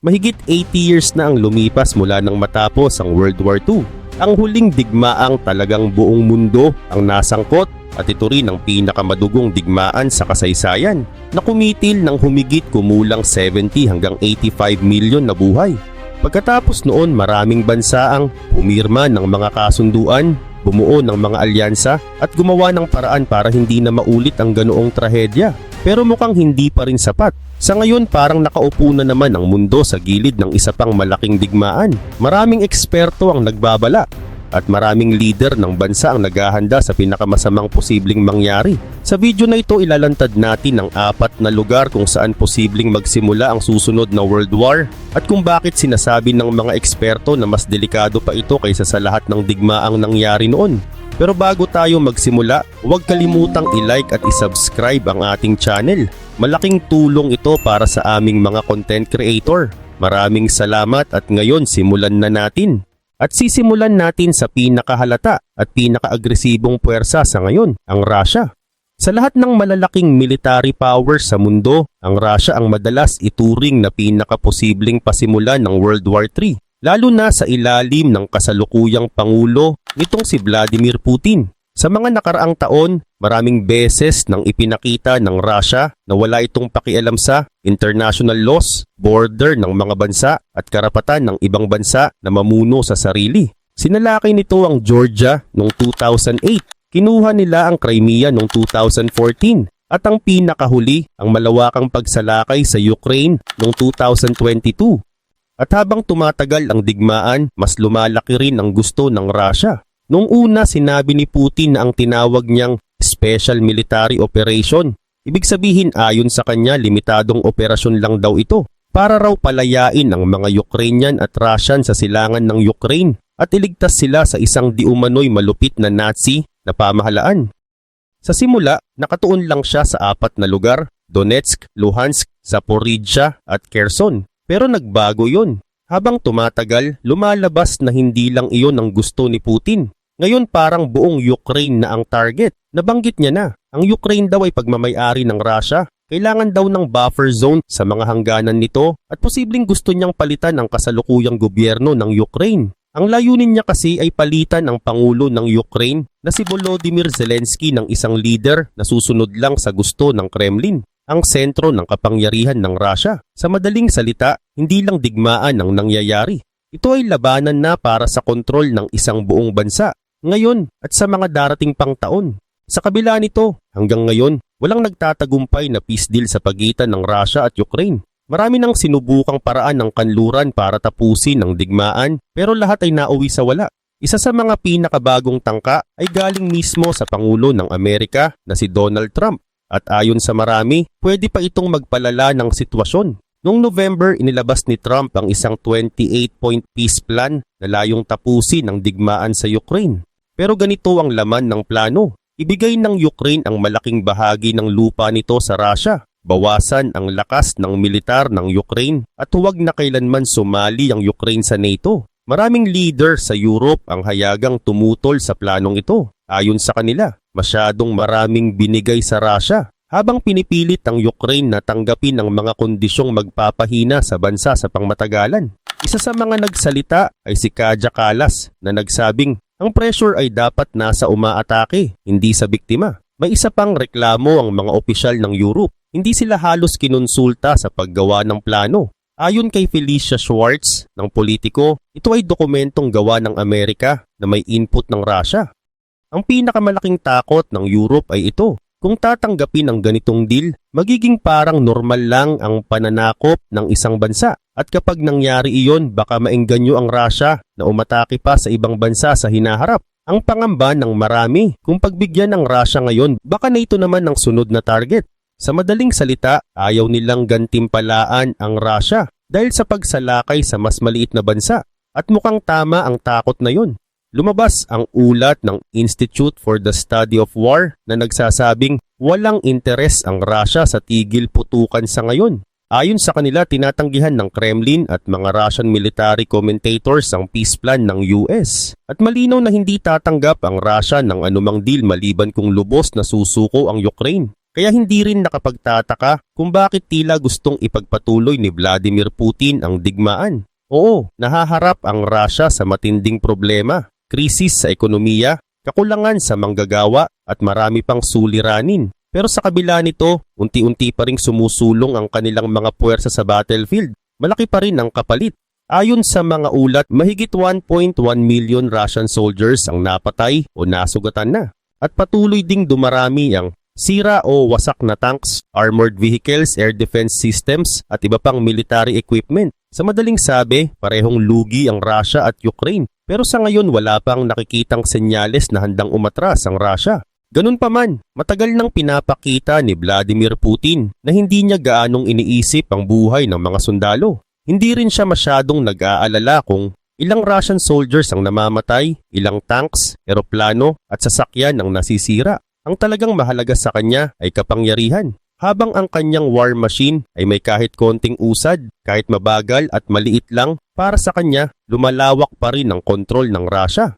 Mahigit 80 years na ang lumipas mula nang matapos ang World War II. Ang huling digmaang talagang buong mundo ang nasangkot at ito rin ang pinakamadugong digmaan sa kasaysayan na kumitil ng humigit kumulang 70 hanggang 85 milyon na buhay. Pagkatapos noon maraming bansa ang pumirma ng mga kasunduan, bumuo ng mga alyansa at gumawa ng paraan para hindi na maulit ang ganoong trahedya. Pero mukhang hindi pa rin sapat. Sa ngayon parang nakaupo na naman ang mundo sa gilid ng isa pang malaking digmaan. Maraming eksperto ang nagbabala at maraming leader ng bansa ang naghahanda sa pinakamasamang posibleng mangyari. Sa video na ito ilalantad natin ang 4 na lugar kung saan posibleng magsimula ang susunod na World War at kung bakit sinasabi ng mga eksperto na mas delikado pa ito kaysa sa lahat ng digmaang nangyari noon. Pero bago tayo magsimula, huwag kalimutang i-like at i-subscribe ang ating channel. Malaking tulong ito para sa aming mga content creator. Maraming salamat at ngayon simulan na natin. At sisimulan natin sa pinakahalata at pinakaagresibong puwersa sa ngayon, ang Russia. Sa lahat ng malalaking military powers sa mundo, ang Russia ang madalas ituring na pinakaposibleng pasimulan ng World War III. Lalo na sa ilalim ng kasalukuyang pangulo nitong si Vladimir Putin. Sa mga nakaraang taon, maraming beses nang ipinakita ng Russia na wala itong pakialam sa international laws, border ng mga bansa at karapatan ng ibang bansa na mamuno sa sarili. Sinalakay nito ang Georgia noong 2008, kinuha nila ang Crimea noong 2014 at ang pinakahuli ang malawakang pagsalakay sa Ukraine noong 2022. At habang tumatagal ang digmaan, mas lumalaki rin ang gusto ng Russia. Noong una sinabi ni Putin na ang tinawag niyang Special Military Operation. Ibig sabihin ayon sa kanya limitadong operasyon lang daw ito para raw palayain ang mga Ukrainian at Russian sa silangan ng Ukraine at iligtas sila sa isang di umano'y malupit na Nazi na pamahalaan. Sa simula, nakatuon lang siya sa 4 na lugar, Donetsk, Luhansk, Zaporizhia at Kherson. Pero nagbago yon. Habang tumatagal, lumalabas na hindi lang iyon ang gusto ni Putin. Ngayon parang buong Ukraine na ang target. Nabanggit niya na, ang Ukraine daw ay pagmamay-ari ng Russia. Kailangan daw ng buffer zone sa mga hangganan nito at posibleng gusto niyang palitan ang kasalukuyang gobyerno ng Ukraine. Ang layunin niya kasi ay palitan ang pangulo ng Ukraine na si Volodymyr Zelensky ng isang leader na susunod lang sa gusto ng Kremlin, ang sentro ng kapangyarihan ng Russia. Sa madaling salita, hindi lang digmaan ang nangyayari. Ito ay labanan na para sa kontrol ng isang buong bansa, ngayon at sa mga darating pang taon. Sa kabila nito, hanggang ngayon, walang nagtatagumpay na peace deal sa pagitan ng Russia at Ukraine. Marami nang sinubukang paraan ng kanluran para tapusin ang digmaan, pero lahat ay nauwi sa wala. Isa sa mga pinakabagong tangka ay galing mismo sa Pangulo ng Amerika na si Donald Trump. At ayon sa marami, pwede pa itong magpalala ng sitwasyon. Noong November, inilabas ni Trump ang isang 28-point peace plan na layong tapusin ang digmaan sa Ukraine. Pero ganito ang laman ng plano. Ibigay ng Ukraine ang malaking bahagi ng lupa nito sa Russia. Bawasan ang lakas ng militar ng Ukraine at huwag na kailanman sumali ang Ukraine sa NATO. Maraming leader sa Europe ang hayagang tumutol sa planong ito. Ayon sa kanila, masyadong maraming binigay sa Russia habang pinipilit ang Ukraine na tanggapin ang mga kondisyong magpapahina sa bansa sa pangmatagalan. Isa sa mga nagsalita ay si Kaja Kallas na nagsabing ang pressure ay dapat nasa umaatake, hindi sa biktima. May isa pang reklamo ang mga opisyal ng Europe. Hindi sila halos kinonsulta sa paggawa ng plano. Ayon kay Felicia Schwartz ng Politico, ito ay dokumentong gawa ng Amerika na may input ng Russia. Ang pinakamalaking takot ng Europe ay ito. Kung tatanggapin ang ganitong deal, magiging parang normal lang ang pananakop ng isang bansa. At kapag nangyari iyon, baka maengganyo ang Russia na umatake pa sa ibang bansa sa hinaharap. Ang pangamba ng marami, kung pagbigyan ng Russia ngayon, baka na ito naman ang sunod na target. Sa madaling salita, ayaw nilang gantimpalaan ang Russia dahil sa pagsalakay sa mas maliit na bansa. At mukhang tama ang takot na yun. Lumabas ang ulat ng Institute for the Study of War na nagsasabing walang interes ang Russia sa tigil putukan sa ngayon. Ayon sa kanila, tinatanggihan ng Kremlin at mga Russian military commentators ang peace plan ng US. At malinaw na hindi tatanggap ang Russia ng anumang deal maliban kung lubos na susuko ang Ukraine. Kaya hindi rin nakapagtataka kung bakit tila gustong ipagpatuloy ni Vladimir Putin ang digmaan. Oo, nahaharap ang Russia sa matinding problema, krisis sa ekonomiya, kakulangan sa manggagawa at marami pang suliranin. Pero sa kabila nito, unti-unti pa ring sumusulong ang kanilang mga puwersa sa battlefield. Malaki pa rin ang kapalit. Ayon sa mga ulat, mahigit 1.1 million Russian soldiers ang napatay o nasugatan na. At patuloy ding dumarami ang sira o wasak na tanks, armored vehicles, air defense systems at iba pang military equipment. Sa madaling sabi, parehong lugi ang Russia at Ukraine. Pero sa ngayon wala pang nakikitang senyales na handang umatras ang Russia. Ganun pa man, matagal nang pinapakita ni Vladimir Putin na hindi niya gaanong iniisip ang buhay ng mga sundalo. Hindi rin siya masyadong nag-aalala kung ilang Russian soldiers ang namamatay, ilang tanks, eroplano at sasakyan ang nasisira. Ang talagang mahalaga sa kanya ay kapangyarihan. Habang ang kanyang war machine ay may kahit konting usad, kahit mabagal at maliit lang, para sa kanya lumalawak pa rin ang kontrol ng Russia.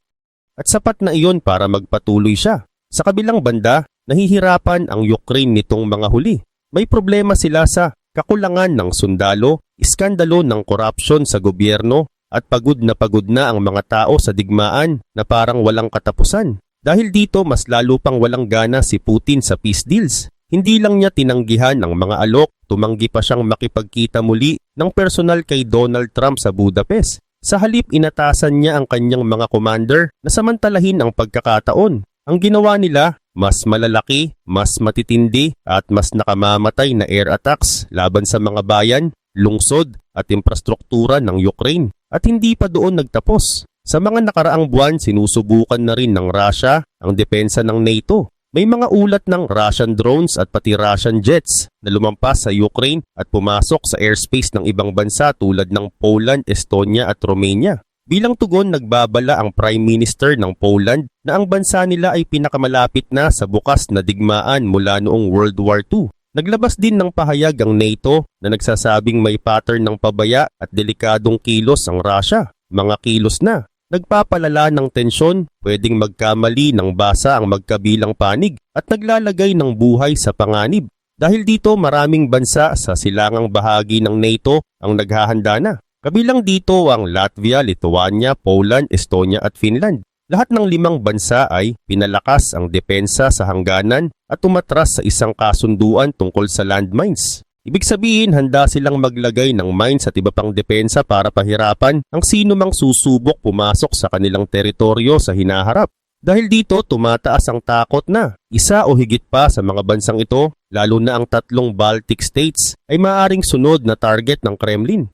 At sapat na iyon para magpatuloy siya. Sa kabilang banda, nahihirapan ang Ukraine nitong mga huli. May problema sila sa kakulangan ng sundalo, iskandalo ng korupsyon sa gobyerno, at pagod na ang mga tao sa digmaan na parang walang katapusan. Dahil dito mas lalo pang walang gana si Putin sa peace deals. Hindi lang niya tinanggihan ang mga alok, tumanggi pa siyang makipagkita muli ng personal kay Donald Trump sa Budapest. Sa halip inatasan niya ang kanyang mga commander na samantalahin ang pagkakataon. Ang ginawa nila, mas malalaki, mas matitindi at mas nakamamatay na air attacks laban sa mga bayan, lungsod at infrastruktura ng Ukraine. At hindi pa doon nagtapos. Sa mga nakaraang buwan, sinusubukan na rin ng Russia ang depensa ng NATO. May mga ulat ng Russian drones at pati Russian jets na lumampas sa Ukraine at pumasok sa airspace ng ibang bansa tulad ng Poland, Estonia at Romania. Bilang tugon, nagbabala ang Prime Minister ng Poland na ang bansa nila ay pinakamalapit na sa bukas na digmaan mula noong World War II. Naglabas din ng pahayag ang NATO na nagsasabing may pattern ng pabaya at delikadong kilos ang Russia. Mga kilos na. Nagpapalala ng tensyon, pwedeng magkamali ng basa ang magkabilang panig at naglalagay ng buhay sa panganib. Dahil dito maraming bansa sa silangang bahagi ng NATO ang naghahanda na. Kabilang dito ang Latvia, Lithuania, Poland, Estonia at Finland. Lahat ng 5 bansa ay pinalakas ang depensa sa hangganan at umatras sa isang kasunduan tungkol sa landmines. Ibig sabihin, handa silang maglagay ng mines at iba pang depensa para pahirapan ang sino mang susubok pumasok sa kanilang teritoryo sa hinaharap. Dahil dito, tumataas ang takot na isa o higit pa sa mga bansang ito, lalo na ang 3 Baltic states, ay maaaring sunod na target ng Kremlin.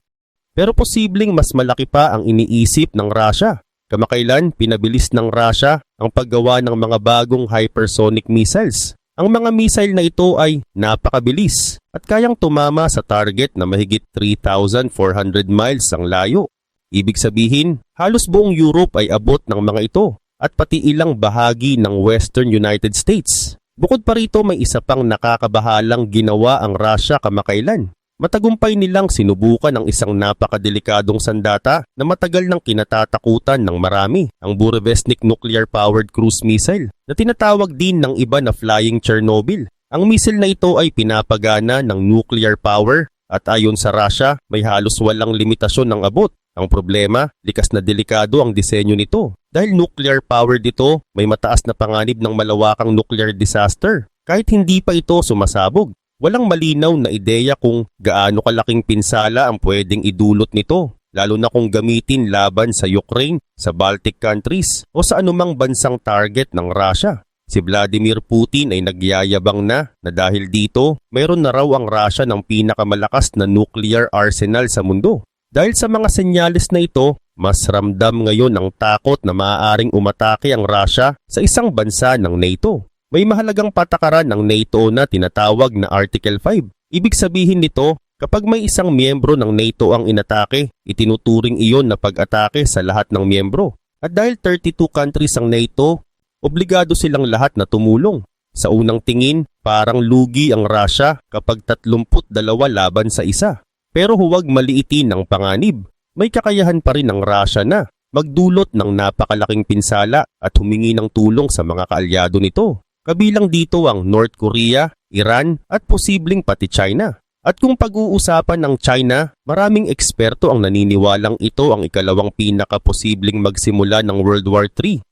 Pero posibleng mas malaki pa ang iniisip ng Russia. Kamakailan, pinabilis ng Russia ang paggawa ng mga bagong hypersonic missiles. Ang mga missile na ito ay napakabilis at kayang tumama sa target na mahigit 3,400 miles ang layo. Ibig sabihin, halos buong Europe ay abot ng mga ito at pati ilang bahagi ng Western United States. Bukod pa rito, may isa pang nakakabahalang ginawa ang Russia kamakailan. Matagumpay nilang sinubukan ang isang napakadelikadong sandata na matagal nang kinatatakutan ng marami, ang Burevestnik nuclear-powered cruise missile na tinatawag din ng iba na Flying Chernobyl. Ang missile na ito ay pinapagana ng nuclear power at ayon sa Russia, may halos walang limitasyon ng abot. Ang problema, likas na delikado ang disenyo nito. Dahil nuclear-powered ito, may mataas na panganib ng malawakang nuclear disaster kahit hindi pa ito sumasabog. Walang malinaw na ideya kung gaano kalaking pinsala ang pwedeng idulot nito, lalo na kung gamitin laban sa Ukraine, sa Baltic countries o sa anumang bansang target ng Russia. Si Vladimir Putin ay nagyayabang na dahil dito, mayroon na raw ang Russia ng pinakamalakas na nuclear arsenal sa mundo. Dahil sa mga senyales na ito, mas ramdam ngayon ang takot na maaaring umatake ang Russia sa isang bansa ng NATO. May mahalagang patakaran ng NATO na tinatawag na Article 5. Ibig sabihin nito, kapag may isang miyembro ng NATO ang inatake, itinuturing iyon na pag-atake sa lahat ng miyembro. At dahil 32 countries ang NATO, obligado silang lahat na tumulong. Sa unang tingin, parang lugi ang Russia kapag 32 laban sa isa. Pero huwag maliitin ang panganib. May kakayahan pa rin ang Russia na magdulot ng napakalaking pinsala at humingi ng tulong sa mga kaalyado nito. Kabilang dito ang North Korea, Iran at posibleng pati China. At kung pag-uusapan ng China, maraming eksperto ang naniniwalang ito ang ikalawang pinakaposibleng magsimula ng World War III.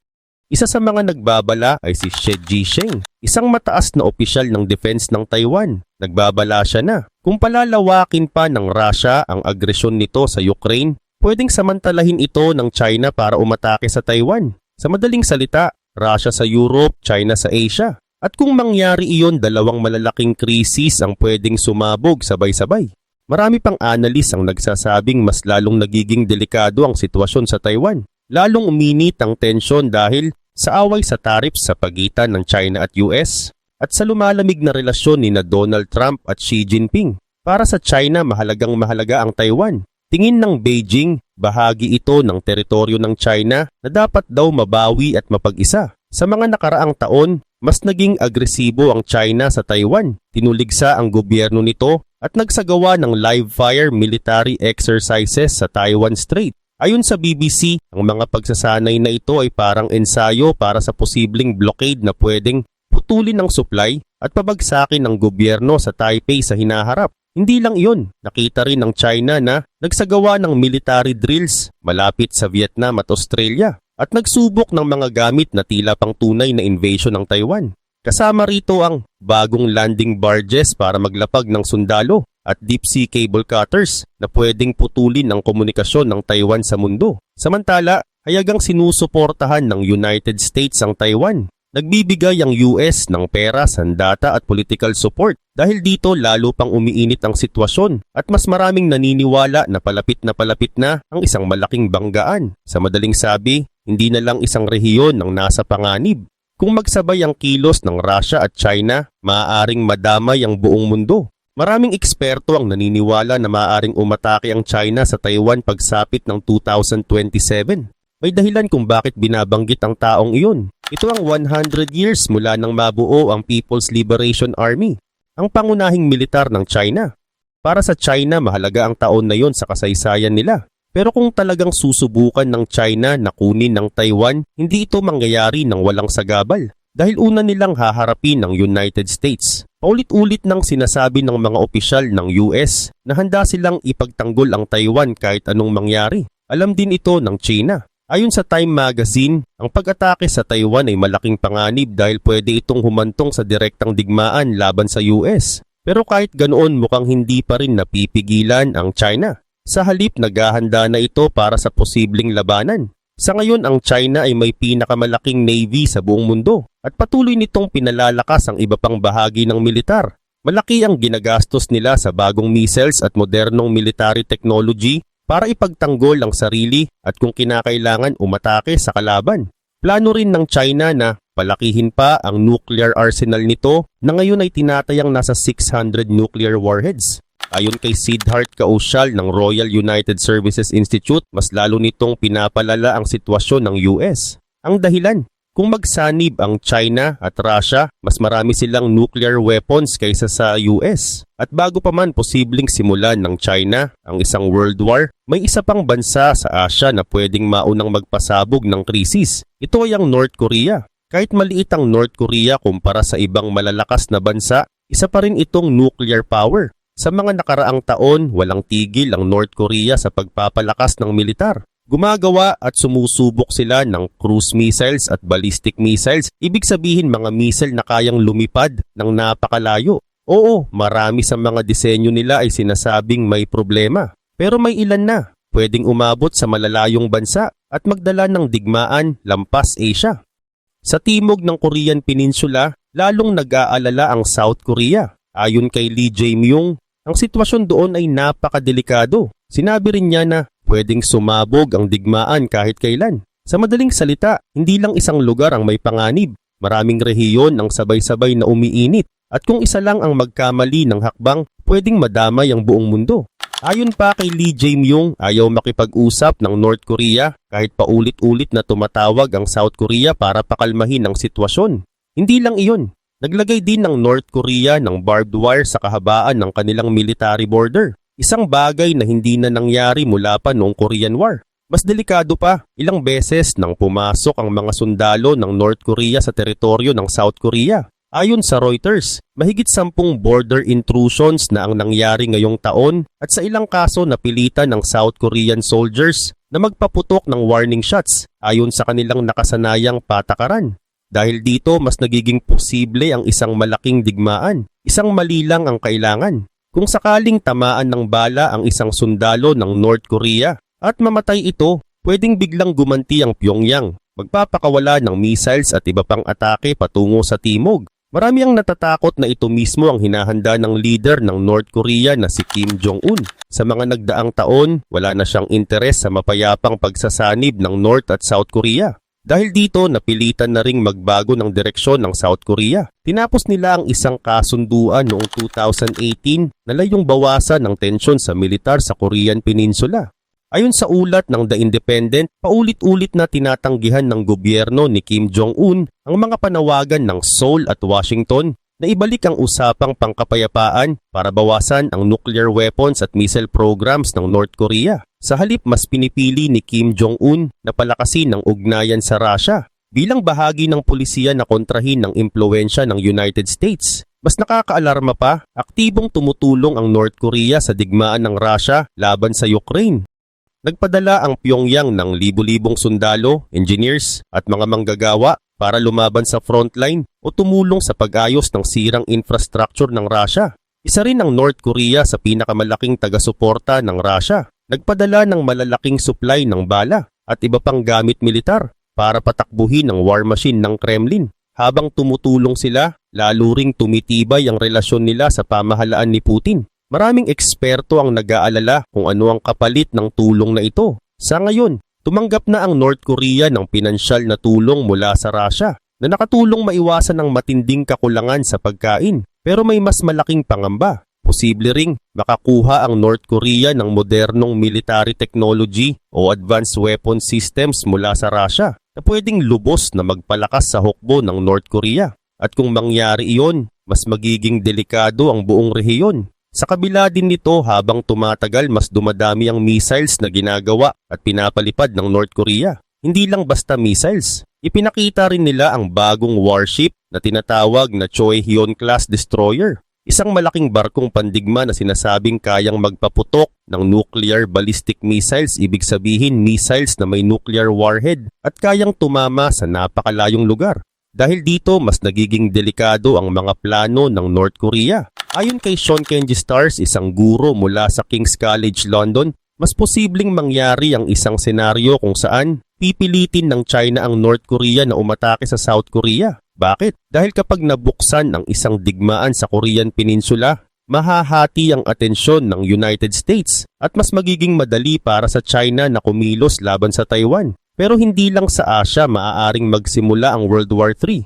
Isa sa mga nagbabala ay si Xie Zhisheng, isang mataas na opisyal ng defense ng Taiwan. Nagbabala siya na kung palalawakin pa ng Russia ang agresyon nito sa Ukraine, pwedeng samantalahin ito ng China para umatake sa Taiwan. Sa madaling salita, Russia sa Europe, China sa Asia. At kung mangyari iyon, dalawang malalaking krisis ang pwedeng sumabog sabay-sabay. Marami pang analis ang nagsasabing mas lalong nagiging delikado ang sitwasyon sa Taiwan. Lalong uminit ang tensyon dahil sa away sa tariffs sa pagitan ng China at US at sa lumalamig na relasyon ni Donald Trump at Xi Jinping. Para sa China, mahalaga ang Taiwan. Tingin ng Beijing, bahagi ito ng teritoryo ng China na dapat daw mabawi at mapag-isa. Sa mga nakaraang taon, mas naging agresibo ang China sa Taiwan. Tinuligsa ang gobyerno nito at nagsagawa ng live-fire military exercises sa Taiwan Strait. Ayon sa BBC, ang mga pagsasanay na ito ay parang ensayo para sa posibleng blockade na pwedeng putulin ang supply at pabagsakin ng gobyerno sa Taipei sa hinaharap. Hindi lang iyon, nakita rin ng China na nagsagawa ng military drills malapit sa Vietnam at Australia at nagsubok ng mga gamit na tila pang tunay na invasion ng Taiwan. Kasama rito ang bagong landing barges para maglapag ng sundalo at deep-sea cable cutters na pwedeng putulin ang komunikasyon ng Taiwan sa mundo. Samantala, hayagang sinusuportahan ng United States ang Taiwan. Nagbibigay ang US ng pera, sandata at political support. Dahil dito lalo pang umiinit ang sitwasyon at mas maraming naniniwala na palapit na ang isang malaking banggaan. Sa madaling sabi, hindi na lang isang rehiyon ang nasa panganib. Kung magsabay ang kilos ng Russia at China, maaaring madamay ang buong mundo. Maraming eksperto ang naniniwala na maaaring umatake ang China sa Taiwan pagsapit ng 2027. May dahilan kung bakit binabanggit ang taong iyon. Ito ang 100 years mula nang mabuo ang People's Liberation Army, ang pangunahing militar ng China. Para sa China, mahalaga ang taon na yon sa kasaysayan nila. Pero kung talagang susubukan ng China na kunin ng Taiwan, hindi ito mangyayari ng walang sagabal. Dahil una nilang haharapin ng United States. Paulit-ulit nang sinasabi ng mga opisyal ng US na handa silang ipagtanggol ang Taiwan kahit anong mangyari. Alam din ito ng China. Ayon sa Time Magazine, ang pag-atake sa Taiwan ay malaking panganib dahil pwede itong humantong sa direktang digmaan laban sa US. Pero kahit ganoon, mukhang hindi pa rin napipigilan ang China. Sa halip, naghahanda na ito para sa posibleng labanan. Sa ngayon, ang China ay may pinakamalaking navy sa buong mundo at patuloy nitong pinalalakas ang iba pang bahagi ng militar. Malaki ang ginagastos nila sa bagong missiles at modernong military technology para ipagtanggol ang sarili at kung kinakailangan umatake sa kalaban. Plano rin ng China na palakihin pa ang nuclear arsenal nito na ngayon ay tinatayang nasa 600 nuclear warheads. Ayon kay Siddharth Kaushal ng Royal United Services Institute, mas lalo nitong pinapalala ang sitwasyon ng US. Ang dahilan, kung magsanib ang China at Russia, mas marami silang nuclear weapons kaysa sa US. At bago pa man posibleng simulan ng China ang isang world war, may isa pang bansa sa Asia na pwedeng maunang magpasabog ng krisis. Ito ay ang North Korea. Kahit maliit ang North Korea kumpara sa ibang malalakas na bansa, isa pa rin itong nuclear power. Sa mga nakaraang taon, walang tigil ang North Korea sa pagpapalakas ng militar. Gumagawa at sumusubok sila ng cruise missiles at ballistic missiles, ibig sabihin mga missile na kayang lumipad ng napakalayo. Oo, marami sa mga disenyo nila ay sinasabing may problema. Pero may ilan na, pwedeng umabot sa malalayong bansa at magdala ng digmaan lampas Asia. Sa timog ng Korean Peninsula, lalong nag-aalala ang South Korea. Ayon kay Lee Jae-myung, ang sitwasyon doon ay napakadelikado. Sinabi rin niya na pwedeng sumabog ang digmaan kahit kailan. Sa madaling salita, hindi lang isang lugar ang may panganib. Maraming rehiyon ang sabay-sabay na umiinit. At kung isa lang ang magkamali ng hakbang, pwedeng madamay ang buong mundo. Ayon pa kay Lee Jae-myung, ayaw makipag-usap ng North Korea kahit paulit-ulit na tumatawag ang South Korea para pakalmahin ang sitwasyon. Hindi lang iyon. Naglagay din ng North Korea ng barbed wire sa kahabaan ng kanilang military border. Isang bagay na hindi na nangyari mula pa noong Korean War. Mas delikado pa, ilang beses nang pumasok ang mga sundalo ng North Korea sa teritoryo ng South Korea. Ayon sa Reuters, mahigit 10 border intrusions na ang nangyari ngayong taon at sa ilang kaso napilitan ng South Korean soldiers na magpaputok ng warning shots ayon sa kanilang nakasanayang patakaran. Dahil dito mas nagiging posible ang isang malaking digmaan, isang mali lang ang kailangan. Kung sakaling tamaan ng bala ang isang sundalo ng North Korea at mamatay ito, pwedeng biglang gumanti ang Pyongyang, magpapakawala ng missiles at iba pang atake patungo sa timog. Marami ang natatakot na ito mismo ang hinahanda ng leader ng North Korea na si Kim Jong-un. Sa mga nagdaang taon, wala na siyang interes sa mapayapang pagsasanib ng North at South Korea. Dahil dito, napilitan na ring magbago ng direksyon ng South Korea. Tinapos nila ang isang kasunduan noong 2018 na layong bawasan ng tensyon sa militar sa Korean Peninsula. Ayon sa ulat ng The Independent, paulit-ulit na tinatanggihan ng gobyerno ni Kim Jong-un ang mga panawagan ng Seoul at Washington na ibalik ang usapang pangkapayapaan para bawasan ang nuclear weapons at missile programs ng North Korea. Sa halip, mas pinipili ni Kim Jong-un na palakasin ang ugnayan sa Russia bilang bahagi ng pulisiya na kontrahin ng impluwensya ng United States. Mas nakakaalarma pa, aktibong tumutulong ang North Korea sa digmaan ng Russia laban sa Ukraine. Nagpadala ang Pyongyang ng libu-libong sundalo, engineers at mga manggagawa para lumaban sa frontline o tumulong sa pag-ayos ng sirang infrastructure ng Russia. Isa rin ang North Korea sa pinakamalaking taga-suporta ng Russia. Nagpadala ng malalaking supply ng bala at iba pang gamit militar para patakbuhin ang war machine ng Kremlin. Habang tumutulong sila, lalo ring tumitibay ang relasyon nila sa pamahalaan ni Putin. Maraming eksperto ang nag-aalala kung ano ang kapalit ng tulong na ito. Sa ngayon, tumanggap na ang North Korea ng pinansyal na tulong mula sa Russia na nakatulong maiwasan ang matinding kakulangan sa pagkain. Pero may mas malaking pangamba. Posible ring makakuha ang North Korea ng modernong military technology o advanced weapon systems mula sa Russia na pwedeng lubos na magpalakas sa hukbo ng North Korea. At kung mangyari iyon, mas magiging delikado ang buong rehiyon. Sa kabila din nito, habang tumatagal mas dumadami ang missiles na ginagawa at pinapalipad ng North Korea. Hindi lang basta missiles. Ipinakita rin nila ang bagong warship na tinatawag na Choe-Hyun-class destroyer. Isang malaking barkong pandigma na sinasabing kayang magpaputok ng nuclear ballistic missiles, ibig sabihin missiles na may nuclear warhead at kayang tumama sa napakalayong lugar. Dahil dito, mas nagiging delikado ang mga plano ng North Korea. Ayon kay Sean Kenji Stars, isang guro mula sa King's College London, mas posibleng mangyari ang isang senaryo kung saan pipilitin ng China ang North Korea na umatake sa South Korea. Bakit? Dahil kapag nabuksan ang isang digmaan sa Korean Peninsula, mahahati ang atensyon ng United States at mas magiging madali para sa China na kumilos laban sa Taiwan. Pero hindi lang sa Asia maaaring magsimula ang World War III.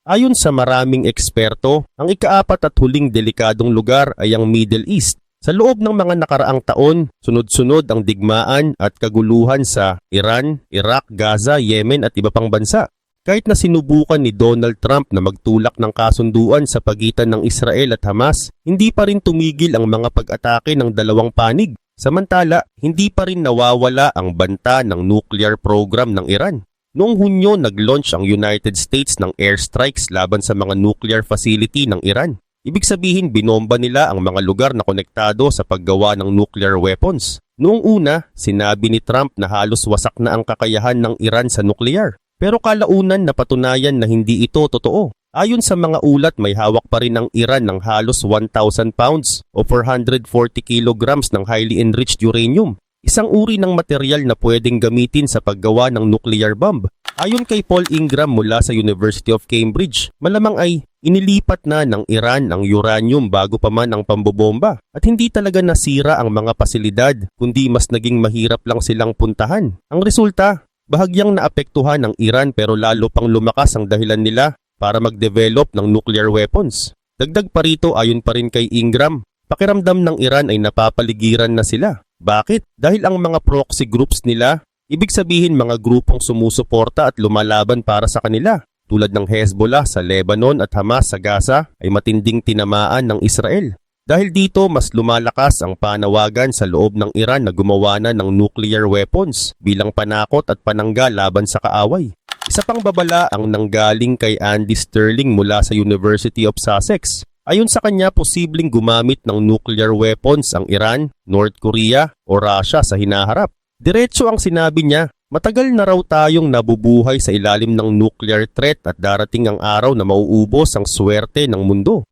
Ayon sa maraming eksperto, ang ikaapat at huling delikadong lugar ay ang Middle East. Sa loob ng mga nakaraang taon, sunod-sunod ang digmaan at kaguluhan sa Iran, Iraq, Gaza, Yemen at iba pang bansa. Kahit na sinubukan ni Donald Trump na magtulak ng kasunduan sa pagitan ng Israel at Hamas, hindi pa rin tumigil ang mga pag-atake ng dalawang panig. Samantala, hindi pa rin nawawala ang banta ng nuclear program ng Iran. Noong Hunyo, nag-launch ang United States ng airstrikes laban sa mga nuclear facility ng Iran. Ibig sabihin, binomba nila ang mga lugar na konektado sa paggawa ng nuclear weapons. Noong una, sinabi ni Trump na halos wasak na ang kakayahan ng Iran sa nuclear. Pero kalaunan napatunayan na hindi ito totoo. Ayon sa mga ulat, may hawak pa rin ang Iran ng halos 1,000 pounds o 440 kilograms ng highly enriched uranium, isang uri ng material na pwedeng gamitin sa paggawa ng nuclear bomb. Ayon kay Paul Ingram mula sa University of Cambridge, malamang ay inilipat na ng Iran ang uranium bago pa man ang pambobomba at hindi talaga nasira ang mga pasilidad kundi mas naging mahirap lang silang puntahan. Ang resulta, bahagyang naapektuhan ng Iran pero lalo pang lumakas ang dahilan nila para mag-develop ng nuclear weapons. Dagdag pa rito, ayon pa rin kay Ingram, pakiramdam ng Iran ay napapaligiran na sila. Bakit? Dahil ang mga proxy groups nila, ibig sabihin mga grupong sumusuporta at lumalaban para sa kanila, tulad ng Hezbollah sa Lebanon at Hamas sa Gaza, ay matinding tinamaan ng Israel. Dahil dito mas lumalakas ang panawagan sa loob ng Iran na gumawa na ng nuclear weapons bilang panakot at panangga laban sa kaaway. Isa pang babala ang nanggaling kay Andy Sterling mula sa University of Sussex. Ayon sa kanya, posibleng gumamit ng nuclear weapons ang Iran, North Korea o Russia sa hinaharap. Diretso ang sinabi niya, matagal na raw tayong nabubuhay sa ilalim ng nuclear threat at darating ang araw na mauubos ang swerte ng mundo.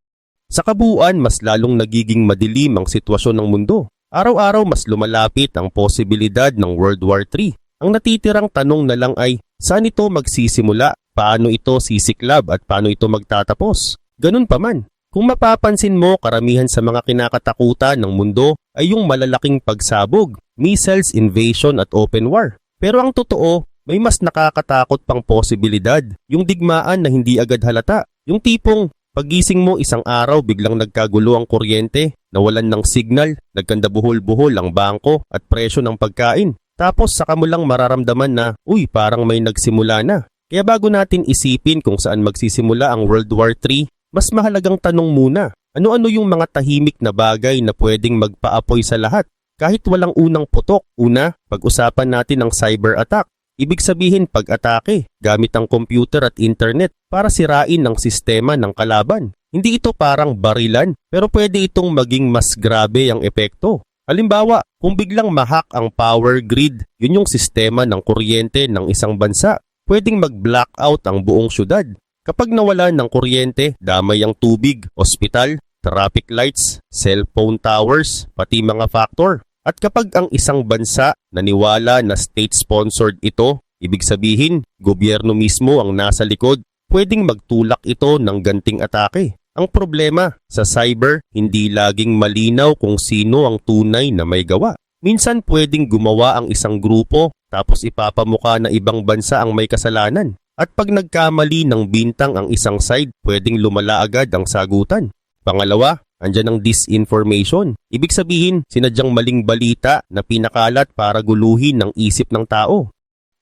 Sa kabuuan, mas lalong nagiging madilim ang sitwasyon ng mundo. Araw-araw mas lumalapit ang posibilidad ng World War III. Ang natitirang tanong na lang ay, saan ito magsisimula? Paano ito sisiklab at paano ito magtatapos? Ganun pa man. Kung mapapansin mo, karamihan sa mga kinakatakutan ng mundo ay yung malalaking pagsabog, missiles, invasion at open war. Pero ang totoo, may mas nakakatakot pang posibilidad, yung digmaan na hindi agad halata. Yung tipong, paggising mo isang araw biglang nagkagulo ang kuryente, nawalan ng signal, nagkandabuhol-buhol ang bangko at presyo ng pagkain. Tapos saka mo lang mararamdaman na, uy, parang may nagsimula na. Kaya bago natin isipin kung saan magsisimula ang World War III, mas mahalagang tanong muna, ano-ano yung mga tahimik na bagay na pwedeng magpaapoy sa lahat? Kahit walang unang putok. Una, pag-usapan natin ang cyber attack. Ibig sabihin pag-atake gamit ang computer at internet para sirain ang sistema ng kalaban. Hindi ito parang barilan pero pwede itong maging mas grabe ang epekto. Halimbawa, kung biglang ma-hack ang power grid, yun yung sistema ng kuryente ng isang bansa, pwedeng mag-blackout ang buong syudad. Kapag nawalan ng kuryente, damay ang tubig, ospital, traffic lights, cellphone towers, pati mga factor. At kapag ang isang bansa naniwala na state-sponsored ito, ibig sabihin, gobyerno mismo ang nasa likod, pwedeng magtulak ito ng ganting atake. Ang problema, sa cyber, hindi laging malinaw kung sino ang tunay na may gawa. Minsan pwedeng gumawa ang isang grupo, tapos ipapamukha na ibang bansa ang may kasalanan. At pag nagkamali ng bintang ang isang side, pwedeng lumala agad ang sagutan. Pangalawa, andyan ang disinformation. Ibig sabihin, sinadyang maling balita na pinakalat para guluhin ang isip ng tao.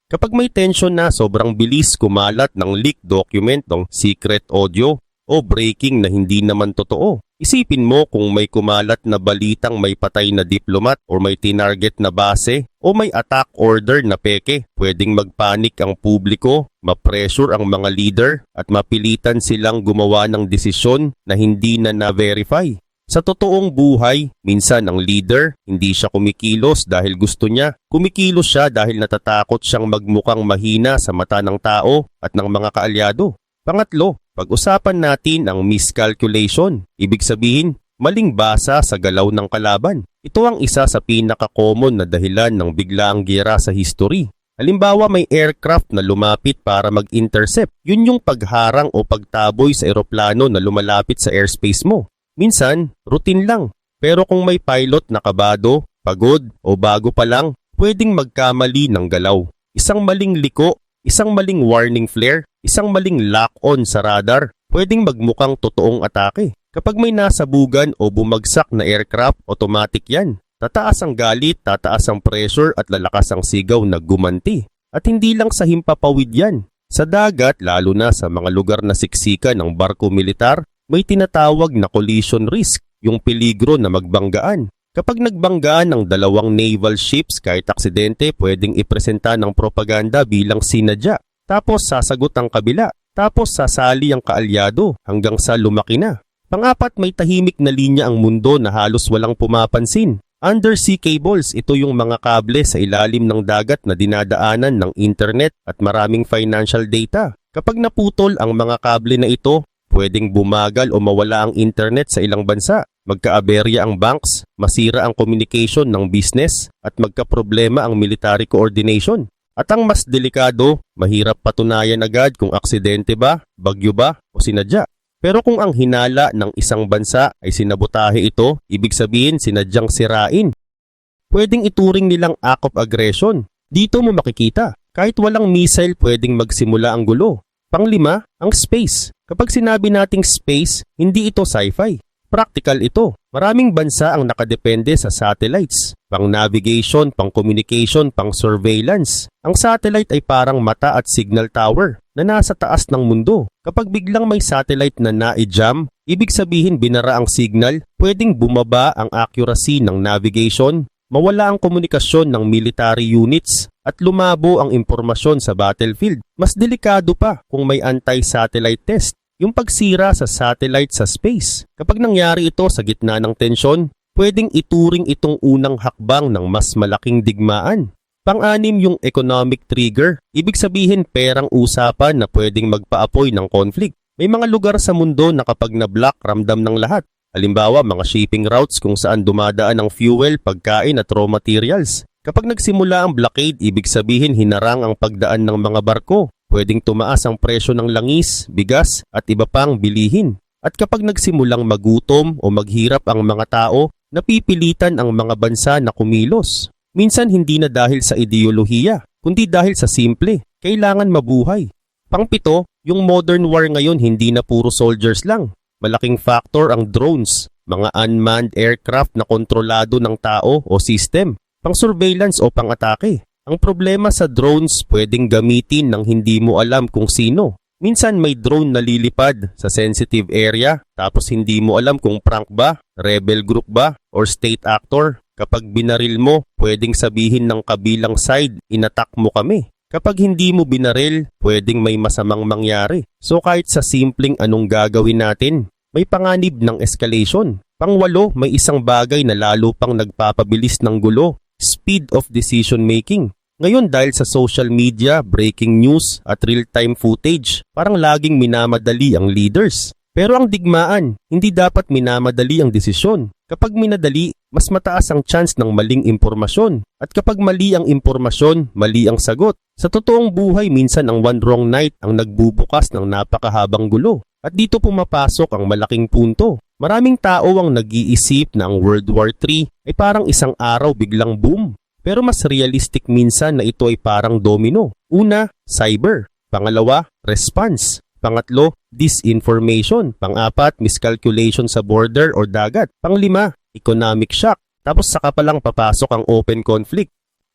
Kapag may tension na sobrang bilis kumalat ng leaked document ng secret audio o breaking na hindi naman totoo. Isipin mo kung may kumalat na balitang may patay na diplomat o may tinarget na base o may attack order na peke. Pwedeng magpanik ang publiko, ma-pressure ang mga leader at mapilitan silang gumawa ng desisyon na hindi na na-verify. Sa totoong buhay, minsan ang leader hindi siya kumikilos dahil gusto niya. Kumikilos siya dahil natatakot siyang magmukhang mahina sa mata ng tao at ng mga kaalyado. Pangatlo, pag-usapan natin ang miscalculation. Ibig sabihin, maling basa sa galaw ng kalaban. Ito ang isa sa pinaka-common na dahilan ng biglaang giyera sa history. Halimbawa, may aircraft na lumapit para mag-intercept. Yun yung pagharang o pagtaboy sa eroplano na lumalapit sa airspace mo. Minsan, routine lang. Pero kung may pilot na kabado, pagod o bago pa lang, pwedeng magkamali ng galaw. Isang maling liko, isang maling warning flare, isang maling lock-on sa radar, pwedeng magmukhang totoong atake. Kapag may nasabugan o bumagsak na aircraft, automatic yan. Tataas ang galit, tataas ang pressure at lalakas ang sigaw na gumanti. At hindi lang sa himpapawid yan. Sa dagat, lalo na sa mga lugar na siksikan ng barko militar, may tinatawag na collision risk, yung peligro na magbanggaan. Kapag nagbanggaan ng dalawang naval ships kahit aksidente, pwedeng ipresenta ng propaganda bilang sinadya. Tapos sasagot ang kabila. Tapos sasali ang kaalyado hanggang sa lumaki na. Pangapat, may tahimik na linya ang mundo na halos walang pumapansin. Undersea cables, ito yung mga kable sa ilalim ng dagat na dinadaanan ng internet at maraming financial data. Kapag naputol ang mga kable na ito, pwedeng bumagal o mawala ang internet sa ilang bansa. Magkaaberya ang banks, masira ang communication ng business at magkaproblema ang military coordination. At ang mas delikado, mahirap patunayan agad kung aksidente ba, bagyo ba o sinadya. Pero kung ang hinala ng isang bansa ay sinabotahe ito, ibig sabihin sinadyang sirain. Pwedeng ituring nilang act of aggression. Dito mo makikita, kahit walang missile pwedeng magsimula ang gulo. Panglima, ang space. Kapag sinabi nating space, hindi ito sci-fi. Practical ito. Maraming bansa ang nakadepende sa satellites. Pang navigation, pang communication, pang surveillance. Ang satellite ay parang mata at signal tower na nasa taas ng mundo. Kapag biglang may satellite na na-jam, Ibig sabihin binara ang signal, pwedeng bumaba ang accuracy ng navigation, mawala ang komunikasyon ng military units, at lumabo ang impormasyon sa battlefield. Mas delikado pa kung may anti-satellite test, yung pagsira sa satellite sa space. Kapag nangyari ito sa gitna ng tensyon, pwedeng ituring itong unang hakbang ng mas malaking digmaan. Pang-anim yung economic trigger, ibig sabihin perang usapan na pwedeng magpaapoy ng conflict. May mga lugar sa mundo na kapag na-block ramdam ng lahat. Halimbawa, mga shipping routes kung saan dumadaan ang fuel, pagkain at raw materials. Kapag nagsimula ang blockade, ibig sabihin hinarang ang pagdaan ng mga barko. Pwedeng tumaas ang presyo ng langis, bigas at iba pang bilihin. At kapag nagsimulang magutom o maghirap ang mga tao, napipilitan ang mga bansa na kumilos. Minsan hindi na dahil sa ideolohiya, kundi dahil sa simple, kailangan mabuhay. Pang-pito, yung modern war ngayon hindi na puro soldiers lang. Malaking factor ang drones, mga unmanned aircraft na kontrolado ng tao o system, pang-surveillance o pang-atake. Ang problema sa drones pwedeng gamitin ng hindi mo alam kung sino. Minsan may drone na lilipad sa sensitive area tapos hindi mo alam kung prank ba, rebel group ba, or state actor. Kapag binaril mo, pwedeng sabihin ng kabilang side, inattack mo kami. Kapag hindi mo binaril, pwedeng may masamang mangyari. So kahit sa simpleng anong gagawin natin, may panganib ng escalation. Pang-walo, may isang bagay na lalo pang nagpapabilis ng gulo, speed of decision making. Ngayon dahil sa social media, breaking news at real-time footage, parang laging minamadali ang leaders. Pero ang digmaan, hindi dapat minamadali ang desisyon. Kapag minadali, mas mataas ang chance ng maling impormasyon. At kapag mali ang impormasyon, mali ang sagot. Sa totoong buhay, minsan ang one wrong night ang nagbubukas ng napakahabang gulo. At dito pumapasok ang malaking punto. Maraming tao ang nag-iisip na ang World War III ay parang isang araw biglang boom. Pero mas realistic minsan na ito ay parang domino. Una, cyber. Pangalawa, response. Pangatlo, disinformation. Pang-apat, miscalculation sa border or dagat. Panglima, economic shock. Tapos saka palang papasok ang open conflict.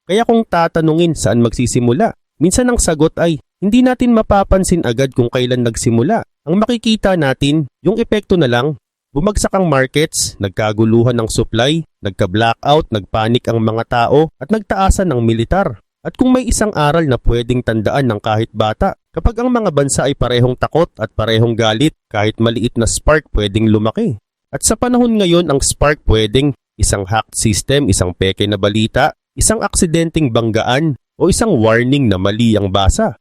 Kaya kung tatanungin saan magsisimula, minsan ang sagot ay hindi natin mapapansin agad kung kailan nagsimula. Ang makikita natin, yung epekto na lang, bumagsak ang markets, nagkaguluhan ng supply, nagka-blackout, nagpanik ang mga tao at nagtaasan ng militar. At kung may isang aral na pwedeng tandaan ng kahit bata, kapag ang mga bansa ay parehong takot at parehong galit, kahit maliit na spark pwedeng lumaki. At sa panahon ngayon, ang spark pwedeng isang hacked system, isang peke na balita, isang aksidenteng banggaan, o isang warning na mali ang basa.